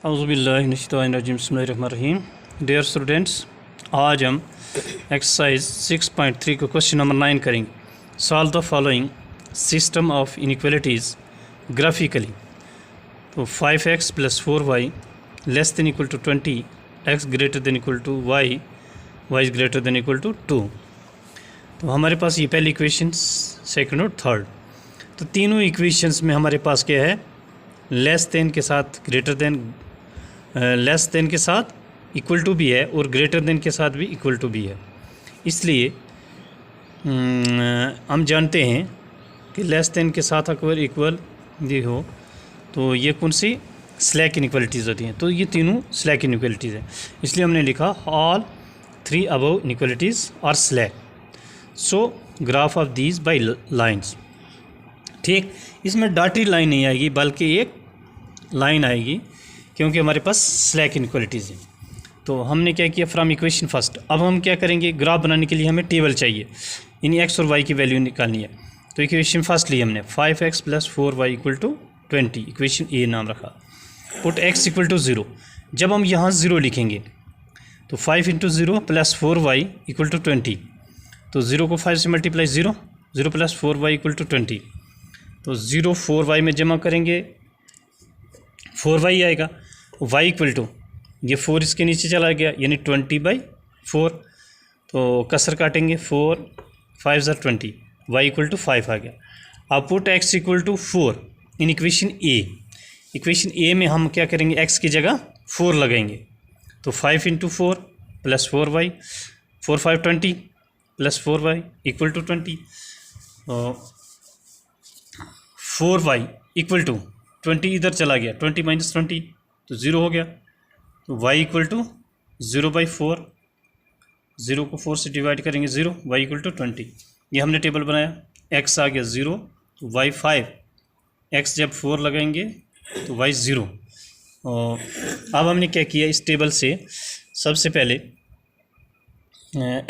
औज़ुबिल्लाहिमिनश्शैतानिर्रजीम बिस्मिल्लाहिर्रहमानिर्रहीम। Dear students, आज हम एक्सरसाइज 6.3 को क्वेश्चन नंबर 9 करेंगे। Solve the following system of inequalities graphically. तो 5x + 4y less than equal to 20, x greater than equal to y, y is greater than equal to 2। तो हमारे पास ये पहली इक्वेशन, सेकंड और थर्ड। तो तीनों इक्वेशंस में हमारे पास क्या है, लेस देन के साथ ग्रेटर देन, लेस देन के साथ इक्वल टू भी है और ग्रेटर देन के साथ भी इक्वल टू भी है। इसलिए हम जानते हैं कि लेस देन के साथ अगर इक्वल ये हो तो ये कौन सी स्लैक इनइक्वालिटीज़ होती हैं। तो ये तीनों स्लैक इनइक्वालिटीज़ हैं, इसलिए हमने लिखा all 3 above inequalities are slack, so graph of these by lines. ठीक, इसमें डॉटेड लाइन नहीं आएगी बल्कि एक लाइन आएगी, क्योंकि हमारे पास स्लैक इनइक्वालिटीज़ हैं। तो हमने क्या किया, फ्रॉम इक्वेशन फर्स्ट। अब हम क्या करेंगे, ग्राफ बनाने के लिए हमें टेबल चाहिए, यानी एक्स और वाई की वैल्यू निकालनी है। तो इक्वेशन फर्स्ट ली हमने 5x + 4y = 20, इक्वेशन ए नाम रखा। Put x = 0। जब हम यहाँ 0 लिखेंगे तो 5 × 0 + 4y = 20। तो 0 को 5 से मल्टीप्लाई 0, 0 + 4y = 20। तो 0 4y में जमा करेंगे 4y आएगा। y = ये 4 इसके नीचे चला गया, यानी 20/4। तो कसर काटेंगे, 4 5 = 20, y = 5 आ गया। अब put x = 4 in equation A. Equation A में हम क्या करेंगे, x की जगह 4 लगाएंगे। तो 5 × 4 + 4y, 4 5 20 + 4y = 20। 4y = 20 इधर चला गया, 20 - 20 तो 0 हो गया। तो y = 0/4, 0 को 4 से डिवाइड करेंगे 0, y = 20। ये हमने टेबल बनाया, x आ गया 0, तो y 5, x जब 4 लगाएंगे तो y 0। और अब हमने क्या किया, इस टेबल से सबसे पहले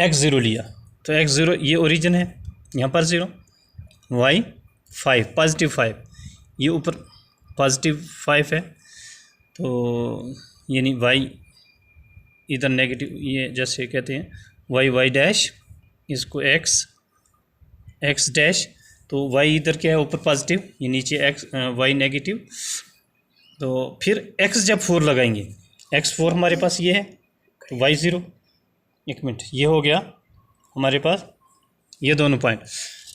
x 0 लिया। तो x 0 ये ओरिजिन है, यहाँ पर 0, y 5 +5, ये ऊपर +5 है। तो यानी y इधर नेगेटिव, ये जैसे कहते हैं y डैश, इसको x डैश। तो y इधर क्या है, ऊपर पॉजिटिव, ये नीचे y नेगेटिव। तो फिर x जब 4 लगाएंगे, x 4 हमारे पास ये है, तो y 0। एक मिनट, ये हो गया हमारे पास ये दोनों पॉइंट।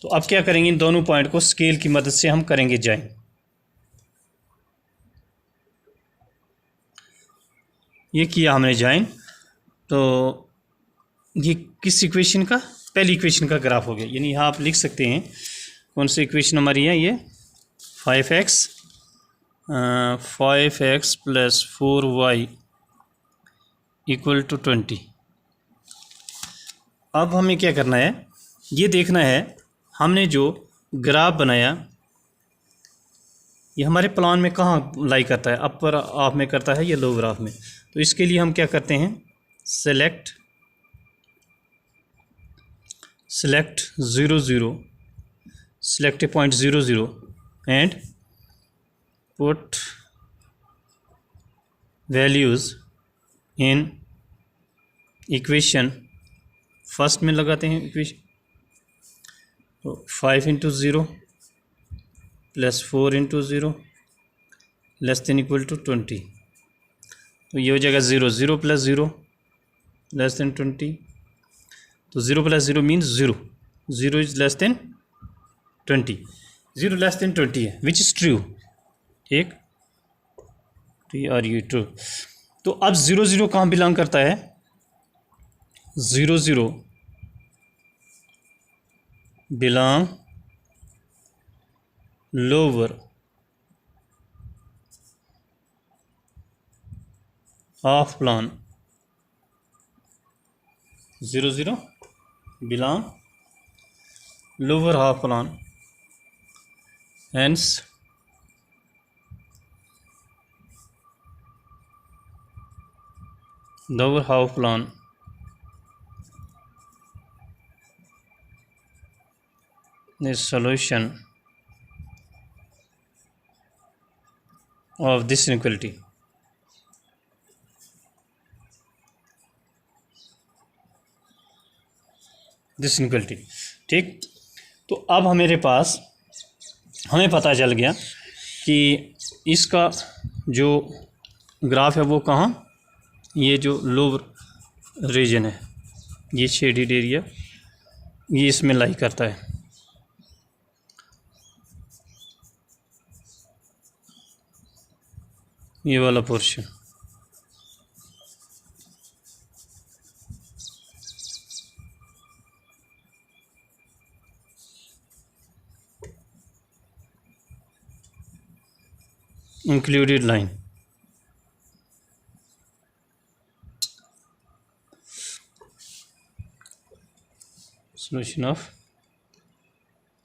तो अब क्या करेंगे, इन दोनों पॉइंट को स्केल की मदद से हम करेंगे ज्वाइन। ये किया हमने ज्वाइन। तो ये किस इक्वेशन का, पहली इक्वेशन का ग्राफ हो गया। यानी यहाँ आप लिख सकते हैं कौन सी इक्वेशन हमारी है, ये 5x + 4y = 20। अब हमें क्या करना है, ये देखना है हमने जो ग्राफ बनाया ये हमारे प्लान में कहाँ लाई करता है, अपर हाफ में करता है या लोअर हाफ में। तो इसके लिए हम क्या करते हैं, select 0 0, select a point 0 0 and put values in equation first में लगाते हैं इक्वेशन। तो 5 × 0 + 4 × 0 लेस देन इक्वल टू 20। तो ये हो जाएगा 0, 0 + 0 लेस देन 20। तो 0 + 0 means 0, 0 is less than 20, 0 less than 20 है, विच इज़ ट्रू। एक ट्रू। तो अब 0 0 कहाँ बिलोंग करता है, 0 0 belong lower half plan, 0 0 belong lower half plan, hence lower half plan is solution of this inequality. This inequality. ठीक, तो अब हमारे पास हमें पता चल गया कि इसका जो ग्राफ है वो कहाँ, ये जो लोअर रीजन है, ये शेडेड एरिया, ये इसमें लाई करता है। ये वाला portion included line, solution of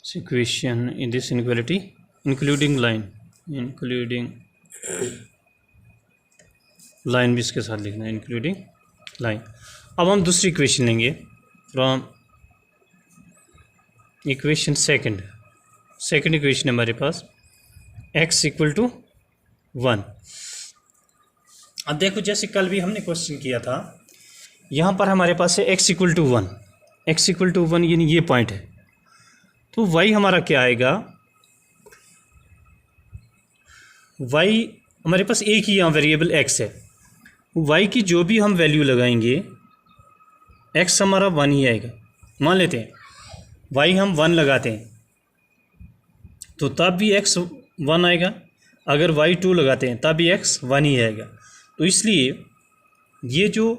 this equation in this inequality including line, including line भी इसके साथ लिखना है, including line। अब हम दूसरी इक्वेशन लेंगे फ्रॉम इक्वेशन सेकंड इक्वेशन हमारे पास x इक्वल टू 1। अब देखो जैसे कल भी हमने क्वेश्चन किया था, यहाँ पर हमारे पास है x equal to 1, x equal to 1 यानी ये पॉइंट है, तो y हमारा क्या आएगा, y हमारे पास एक ही यहाँ वेरिएबल x है, y की जो भी हम वैल्यू लगाएंगे x हमारा 1 ही आएगा। मान लेते हैं y हम 1 लगाते हैं तो तब भी x 1 आएगा, अगर y 2 लगाते हैं तब भी x 1 ही आएगा। तो इसलिए ये जो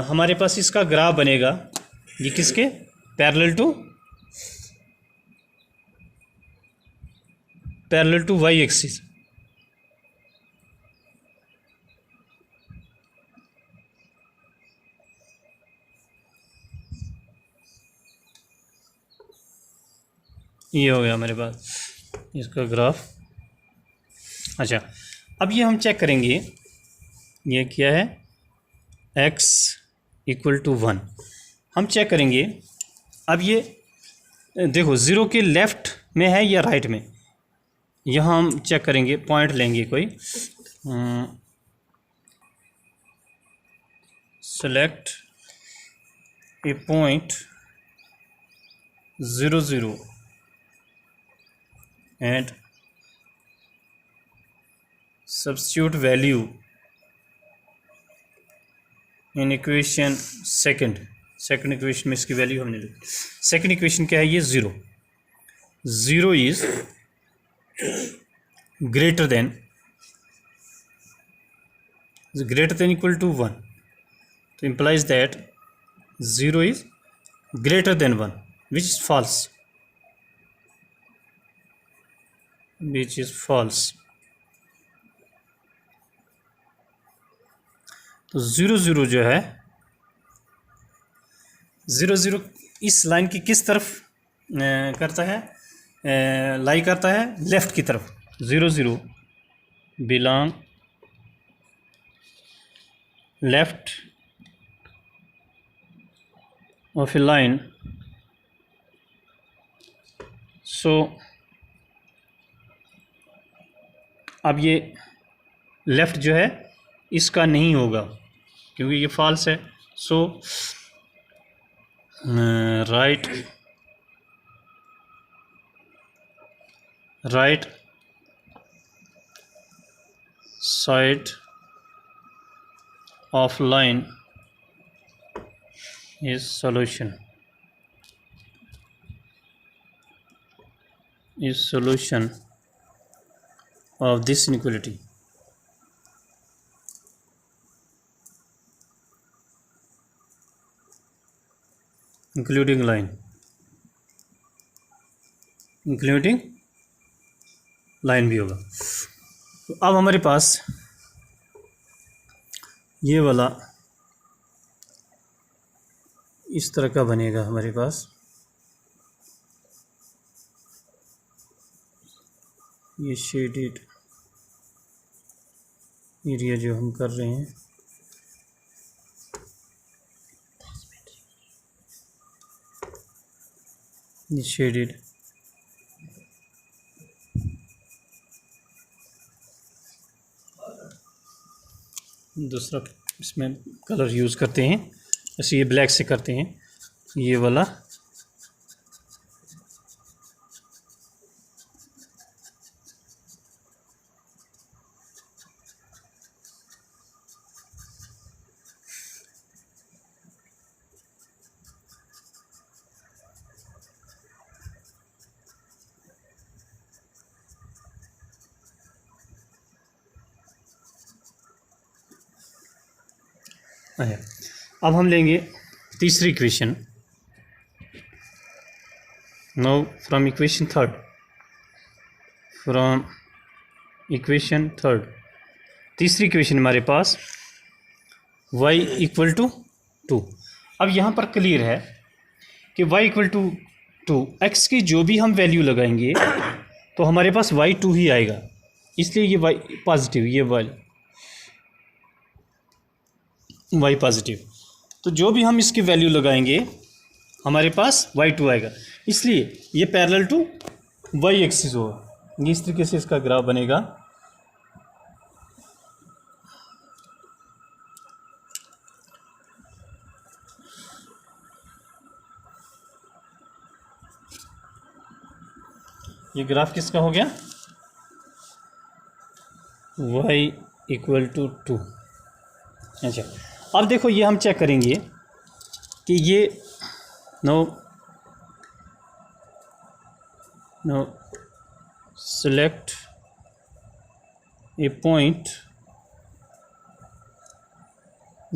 हमारे पास इसका ग्राफ बनेगा, ये किसके पैरेलल टू y एक्सिस। ये हो गया हमारे पास इसका ग्राफ। अच्छा, अब ये हम चेक करेंगे, ये क्या है, x इक्वल टू 1 हम चेक करेंगे। अब ये देखो ज़ीरो के लेफ़्ट में है या राइट में, यहाँ हम चेक करेंगे, पॉइंट लेंगे कोई, select a point 0 0 and substitute value in equation second equation में इसकी वैल्यू हमने लिखी। सेकंड इक्वेशन क्या है, ये 0 is greater than equal to 1, तो implies that 0 is greater than 1 which is false, तो 0 0 जो है 0 0 इस लाइन की किस तरफ करता है, लाई करता है लेफ़्ट की तरफ। 0 0 belong left of a line, so अब ये लेफ़्ट जो है इसका नहीं होगा क्योंकि ये फॉल्स है, so right side of line is solution of this inequality, including line भी होगा। तो अब हमारे पास ये वाला इस तरह का बनेगा हमारे पास, ये शेडेड एरिया जो हम कर रहे हैं, ये शेडेड, दूसरा इसमें कलर यूज़ करते हैं, जैसे ये ब्लैक से करते हैं, ये वाला है। अब हम लेंगे तीसरी equation. Now from equation third, तीसरी इक्वेशन हमारे पास y इक्वल टू 2। अब यहाँ पर क्लियर है कि y इक्वल टू 2, x की जो भी हम वैल्यू लगाएंगे तो हमारे पास y 2 ही आएगा, इसलिए ये y पॉजिटिव, ये y पॉजिटिव। तो जो भी हम इसकी वैल्यू लगाएंगे हमारे पास y2 आएगा, इसलिए ये पैरेलल टू y एक्सिस होगा। इस तरीके से इसका ग्राफ बनेगा। ये ग्राफ किसका हो गया? y equal to 2। अच्छा, अब देखो ये हम चेक करेंगे कि ये now select a point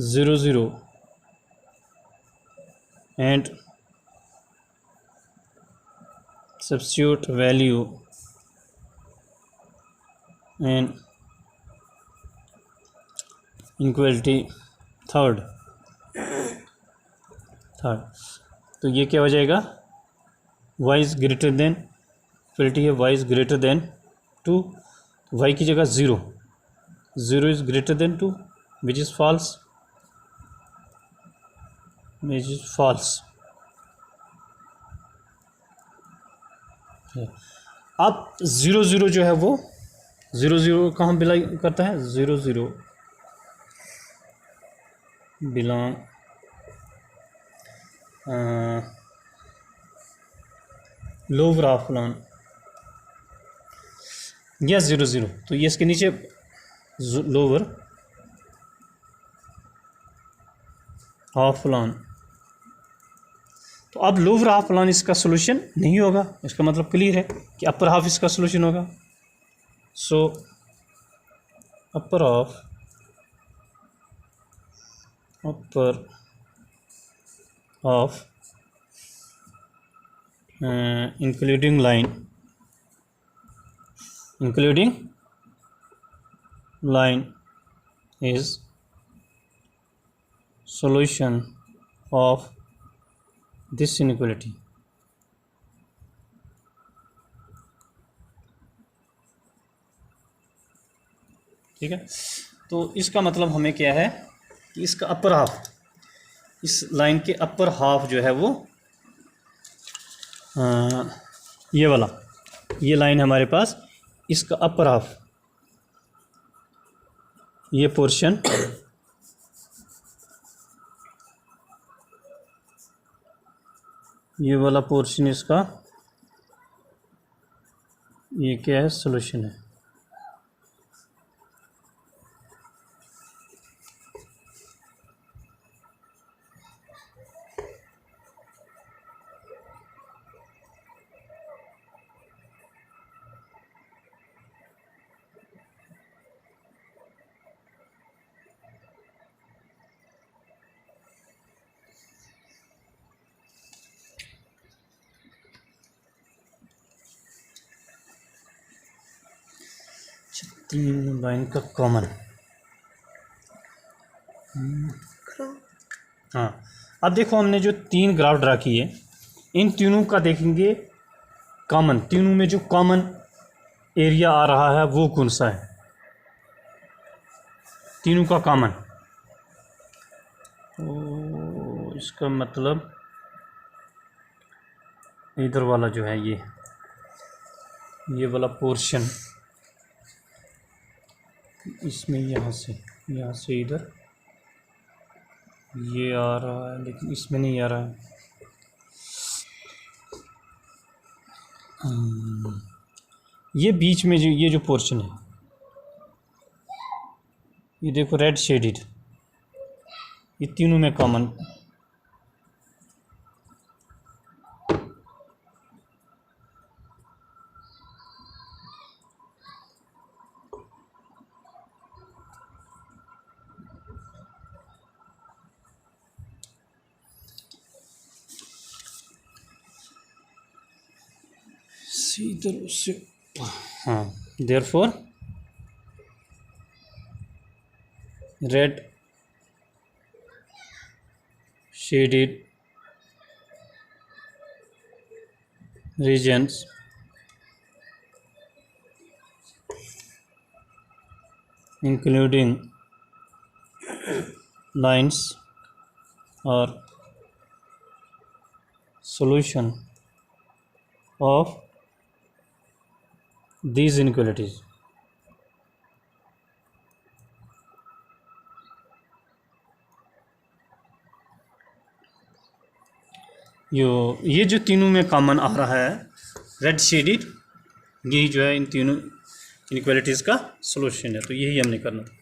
0 0 and substitute value and inequality third. तो ये क्या हो जाएगा? y is greater than, equality है y is greater than 2, y की जगह 0 is greater than 2 which is false. अब 0 0 जो है वो 0 0 कहाँ बिलोंग करता है? 0 0 belong lower half lawn, yes 0 0, तो ये इसके नीचे लोअर हाफ लॉन। तो अब लोअर हाफ लॉन इसका सोल्यूशन नहीं होगा, इसका मतलब क्लियर है कि अपर हाफ इसका सोल्यूशन होगा। So upper half including line is solution of this inequality। ठीक है, तो इसका मतलब हमें क्या है कि इसका अपर हाफ, इस लाइन के अपर हाफ जो है वो ये वाला, ये लाइन हमारे पास, इसका अपर हाफ, ये पोर्शन ये वाला पोर्शन इसका, ये क्या है? सॉल्यूशन है। तीन लाइन का कॉमन, हाँ। अब देखो हमने जो 3 ग्राफ ड्रा किए, इन तीनों का देखेंगे कॉमन, तीनों में जो कॉमन एरिया आ रहा है वो कौन सा है? तीनों का कॉमन, तो इसका मतलब इधर वाला जो है ये वाला पोर्शन, इसमें यहाँ से इधर ये आ रहा है, लेकिन इसमें नहीं आ रहा है। ये बीच में जो ये जो पोर्शन है, ये देखो रेड शेडेड, ये तीनों में कॉमन। इधर उससे, हाँ, therefore red shaded regions including lines are solution of these inequalities. ये जो तीनों में कॉमन आ रहा है रेड शेडेड, यही जो है इन तीनों इनइक्वालिटीज़ का सॉल्यूशन है। तो यही हमने करना था।